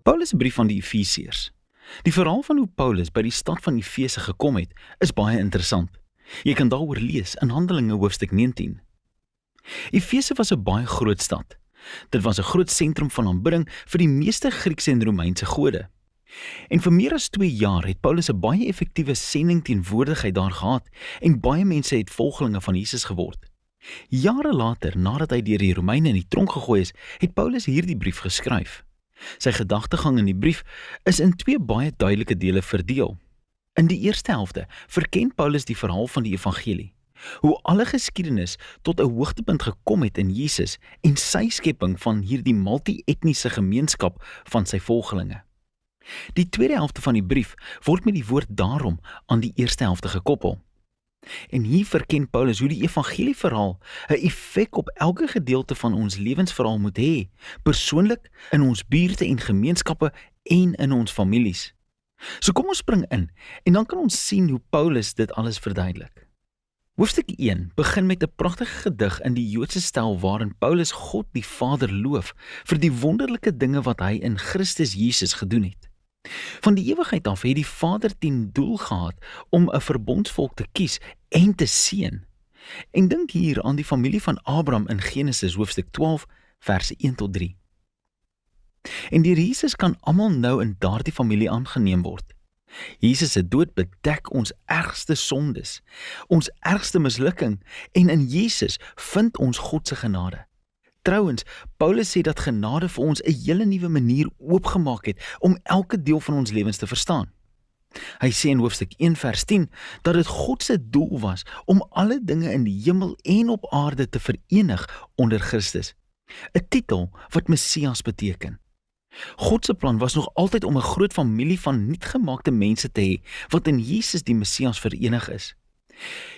Paulus se brief aan die Efesiërs. Die verhaal van hoe Paulus by die stad van Efese gekom het, is baie interessant. Jy kan daaroor lees in Handelinge hoofstuk 19. Efese was 'n baie groot stad. Dit was 'n groot sentrum van aanbidding vir die meeste Griekse en Romeinse gode. En vir meer as 2 jaar het Paulus 'n baie effektiewe sendingteenwoordigheid daar gehad en baie mense het volgelinge van Jesus geword. Jare later, nadat hy deur die Romeine in die tronk gegooi is, het Paulus hierdie brief geskryf. Sy gedagtegang in die brief is in 2 baie duidelike dele verdeel. In die eerste helfte verken Paulus die verhaal van die evangelie, hoe alle geskiedenis tot 'n hoogtepunt gekom het in Jesus en sy skepping van hierdie multi-etniese gemeenskap van sy volgelinge. Die tweede helfte van die brief word met die woord daarom aan die eerste helfte gekoppel. En hier verken Paulus hoe die evangelieverhaal 'n effek op elke gedeelte van ons lewensverhaal moet hê, persoonlik, in ons buurte en gemeenskappe en in ons families. So kom ons spring in en dan kan ons sien hoe Paulus dit alles verduidelik. Hoofstuk 1 begin met 'n pragtige gedig in die Joodse styl waarin Paulus God die Vader loof vir die wonderlike dinge wat hy in Christus Jesus gedoen het. Van die ewigheid af het die Vader ten doel gehad om 'n verbondsvolk te kies en te seën. En dink hier aan die familie van Abraham in Genesis hoofstuk 12 verse 1 tot 3. En deur Jesus kan almal nou in daardie familie aangeneem word. Jesus se dood bedek ons ergste sondes, ons ergste mislukking en in Jesus vind ons God se genade. Trouwens, Paulus sê dat genade vir ons 'n hele nuwe manier oopgemaak het om elke deel van ons lewens te verstaan. Hy sê in hoofstuk 1 vers 10 dat dit God se doel was om alle dinge in die hemel en op aarde te verenig onder Christus. 'n Titel wat Messias beteken. God se plan was nog altyd om 'n groot familie van nuutgemaakte mense te hê wat in Jesus die Messias verenig is.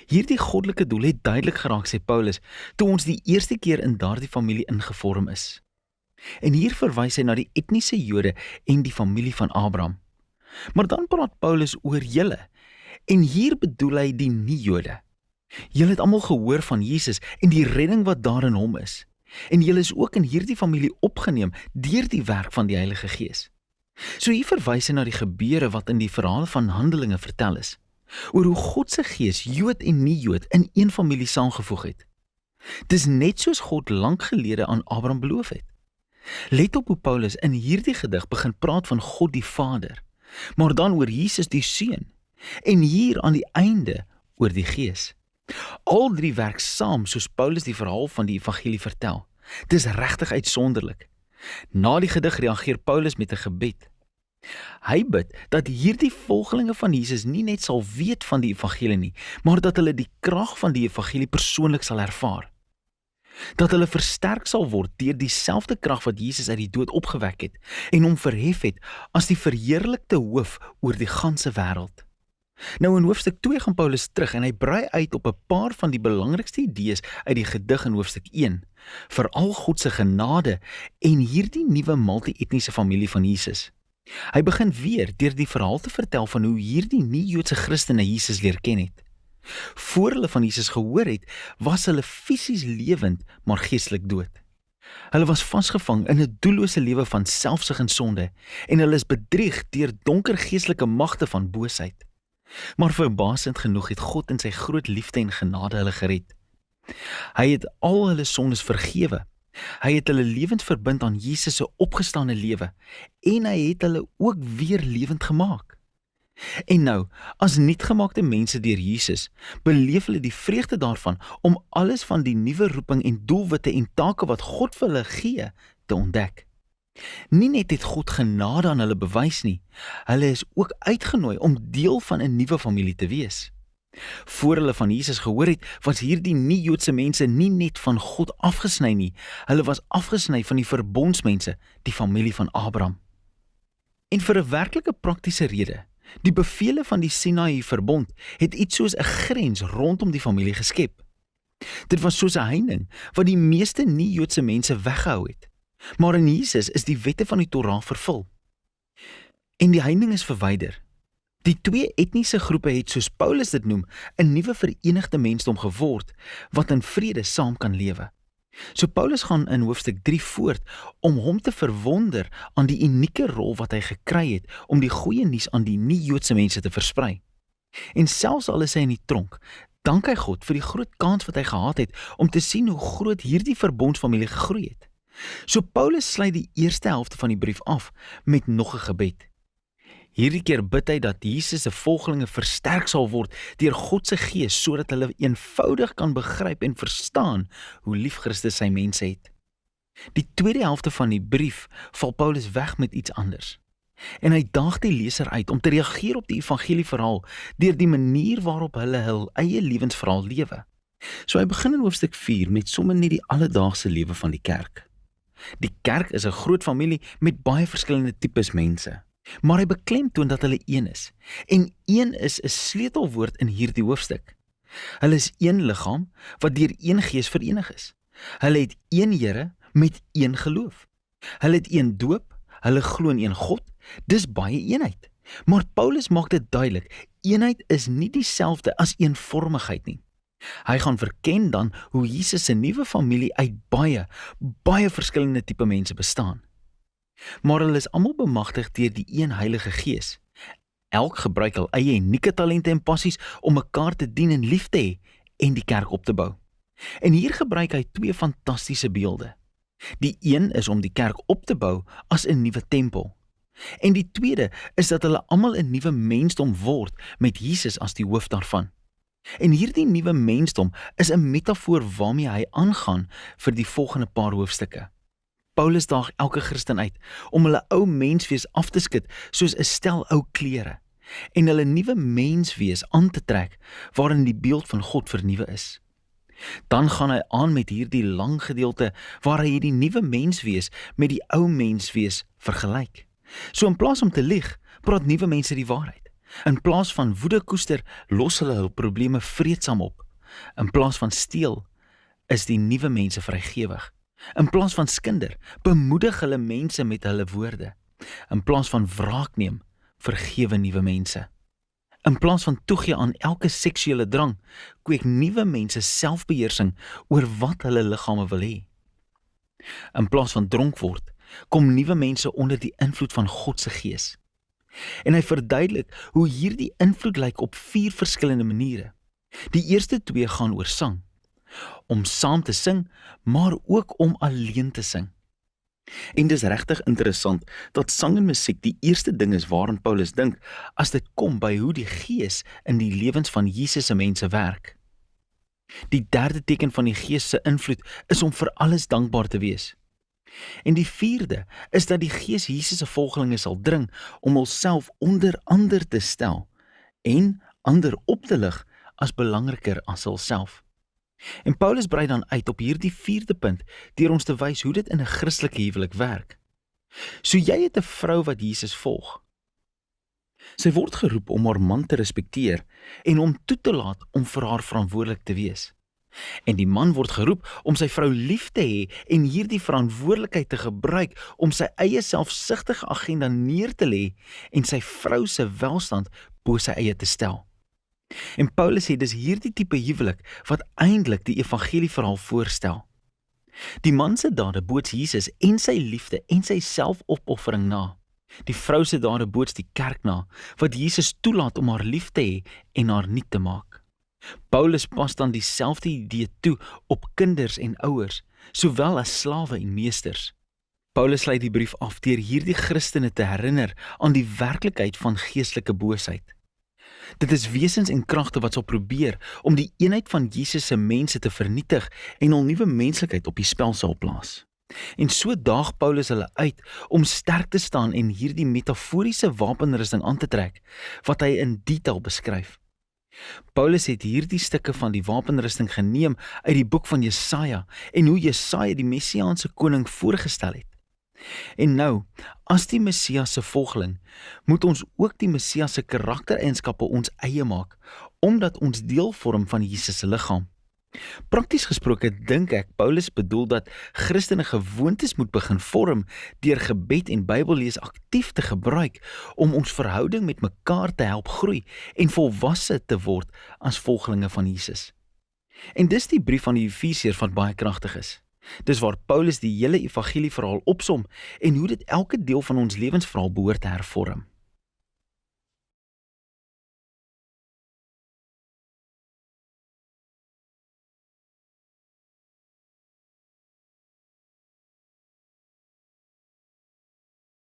Hierdie goddelike doel het duidelik geraak, sê Paulus, toe ons die eerste keer in daardie familie ingevorm is. En hier verwys hy na die etniese Jode en die familie van Abraham. Maar dan praat Paulus oor julle, en hier bedoel hy die nie-Jode. Julle het almal gehoor van Jesus en die redding wat daar in hom is. En julle is ook in hierdie familie opgeneem deur die werk van die Heilige Gees. So hier verwys hy na die gebeure wat in die verhaal van Handelinge vertel is, oor hoe God se Gees Jood en nie-Jood in een familie saamgevoeg het. Dis net soos God lank gelede aan Abraham beloof het. Let op hoe Paulus in hierdie gedig begin praat van God die Vader, maar dan oor Jesus die Seun, en hier aan die einde oor die Gees. Al 3 werk saam soos Paulus die verhaal van die evangelie vertel. Dis regtig uitsonderlik. Na die gedig reageer Paulus met 'n gebed. Hy bid dat hierdie volgelinge van Jesus nie net sal weet van die evangelie nie, maar dat hulle die krag van die evangelie persoonlik sal ervaar. Dat hulle versterk sal word deur dieselfde krag wat Jesus uit die dood opgewek het en hom verhef het as die verheerlikte hoof oor die ganse wêreld. Nou in hoofstuk 2 gaan Paulus terug en hy brei uit op 'n paar van die belangrikste idees uit die gedig in hoofstuk 1, veral God se genade en hierdie nuwe multi-etniese familie van Jesus. Hy begin weer deur die verhaal te vertel van hoe hierdie nie-Joodse Christene Jesus leer ken het. Voor hulle van Jesus gehoor het, was hulle fisies lewend, maar geestelik dood. Hulle was vasgevang in 'n doellose lewe van selfsug en sonde en hulle is bedrieg deur donker geestelike magte van boosheid. Maar verbasend genoeg het God in sy groot liefde en genade hulle gered. Hy het al hulle sondes vergewe. Hy het hulle lewend verbind aan Jesus se opgestane lewe en hy het hulle ook weer lewend gemaak. En nou, as nuutgemaakte mense deur Jesus, beleef hulle die vreugde daarvan om alles van die nuwe roeping en doelwitte en take wat God vir hulle gee, te ontdek. Nie net het God genade aan hulle bewys nie, hulle is ook uitgenooi om deel van 'n nuwe familie te wees. Voor hulle van Jesus gehoor het, was hierdie nie-Joodse mense nie net van God afgesny nie, hulle was afgesny van die verbondsmense, die familie van Abraham. En vir 'n werklike praktiese rede, die bevele van die Sinaï verbond het iets soos 'n grens rondom die familie geskep. Dit was soos 'n heining wat die meeste nie-Joodse mense weggehou het. Maar in Jesus is die wette van die Torah vervul. En die heining is verwyder. Die 2 etniese groepe het, soos Paulus dit noem, 'n nuwe verenigde mensdom geword, wat in vrede saam kan lewe. So Paulus gaan in hoofstuk 3 voort om hom te verwonder aan die unieke rol wat hy gekry het om die goeie nuus aan die nie-Joodse mense te versprei. En selfs al is hy in die tronk, dank hy God vir die groot kans wat hy gehad het om te sien hoe groot hierdie verbondsfamilie gegroei het. So Paulus sluit die eerste helfte van die brief af met nog 'n gebed. Hierdie keer bid hy dat Jesus se volgelinge versterk sal word deur God se Gees sodat hulle eenvoudig kan begryp en verstaan hoe lief Christus sy mense het. Die tweede helfte van die brief val Paulus weg met iets anders. En hy daag die leser uit om te reageer op die evangelieverhaal deur die manier waarop hulle hul eie lewensverhaal lewe. So hy begin in hoofstuk 4 met sommer net die alledaagse lewe van die kerk. Die kerk is 'n groot familie met baie verskillende tipes mense. Maar hy beklemtoon dat hulle een is. En een is 'n sleutelwoord in hierdie hoofstuk. Hulle is een liggaam wat deur een Gees verenig is. Hulle het een Here met een geloof. Hulle het een doop, hulle glo in een God. Dis baie eenheid. Maar Paulus maak dit duidelik, eenheid is nie dieselfde as eenvormigheid nie. Hy gaan verken dan hoe Jesus se nuwe familie uit baie verskillende tipe mense bestaan. Maar hulle is almal bemagtig deur die een Heilige Gees. Elk gebruik hul eie unieke talente en passies om mekaar te dien en lief te hê en die kerk op te bou. En hier gebruik hy twee fantastiese beelde. Die een is om die kerk op te bou as 'n nuwe tempel. En die tweede is dat hulle almal 'n nuwe mensdom word met Jesus as die hoof daarvan. En hierdie nuwe mensdom is 'n metafoor waarmee hy aangaan vir die volgende paar hoofstukke. Paulus daag elke Christen uit om hulle ou menswees af te skud soos 'n stel ou klere en hulle nuwe menswees aan te trek waarin die beeld van God vernuwe is. Dan gaan hy aan met hierdie lang gedeelte waar hy hierdie nuwe menswees met die ou menswees vergelyk. So in plaas om te lieg, praat nuwe mense die waarheid. In plaas van woede koester, los hulle hul probleme vreedsaam op. In plaas van steel, is die nuwe mense vrygewig. In plaas van skinder, bemoedig hulle mense met hulle woorde. In plaas van wraak neem, vergewe nuwe mense. In plaas van toegee aan elke seksuele drang, kweek nuwe mense selfbeheersing oor wat hulle liggame wil hê. In plaas van dronk word, kom nuwe mense onder die invloed van God se Gees. En hy verduidelik hoe hierdie invloed lyk op 4 verskillende maniere. Die eerste 2 gaan oor sang, om saam te sing, maar ook om alleen te sing. En dis regtig interessant dat sang en musiek die eerste ding is waaraan Paulus dink as dit kom by hoe die Gees in die lewens van Jesus se mense werk. Die derde teken van die Gees se invloed is om vir alles dankbaar te wees. En die vierde is dat die Gees Jesus se volgelinge sal dring om hulself onder ander te stel en ander op te lig as belangriker as hulself. En Paulus brei dan uit op hierdie vierde punt deur ons te wys hoe dit in 'n Christelike huwelik werk. So jy het 'n vrou wat Jesus volg. Sy word geroep om haar man te respekteer en hom toe te laat om vir haar verantwoordelik te wees. En die man word geroep om sy vrou lief te hê en hierdie verantwoordelikheid te gebruik om sy eie selfsugtige agenda neer te lê en sy vrou se welstand bo sy eie te stel. En Paulus sê dis hierdie tipe huwelik wat eintlik die evangelieverhaal voorstel. Die man se dade boots Jesus en sy liefde en sy selfopoffering na. Die vrou se dade boots die kerk na, wat Jesus toelaat om haar lief te hê en haar nie te maak. Paulus pas dan dieselfde idee toe op kinders en ouers, sowel as slawe en meesters. Paulus sluit die brief af deur hierdie Christene te herinner aan die werklikheid van geestelike boosheid. Dit is wesens en kragte wat sal probeer om die eenheid van Jesus se mense te vernietig en hul nuwe menslikheid op die spel sal plaas. En so daag Paulus hulle uit om sterk te staan en hierdie metaforiese wapenrusting aan te trek, wat hy in detail beskryf. Paulus het hierdie stukke van die wapenrusting geneem uit die boek van Jesaja en hoe Jesaja die Messiaanse koning voorgestel het. En nou, as die Messias se volgeling, moet ons ook die Messias se karaktereienskappe ons eie maak, omdat ons deel vorm van Jesus se liggaam. Prakties gesproke dink ek Paulus bedoel dat Christene gewoontes moet begin vorm deur gebed en Bybellees aktief te gebruik om ons verhouding met mekaar te help groei en volwasse te word as volgelinge van Jesus. En dis die brief van die Efesiërs wat baie kragtig is. Dis waar Paulus die hele evangelieverhaal opsom en hoe dit elke deel van ons lewensverhaal behoort te hervorm.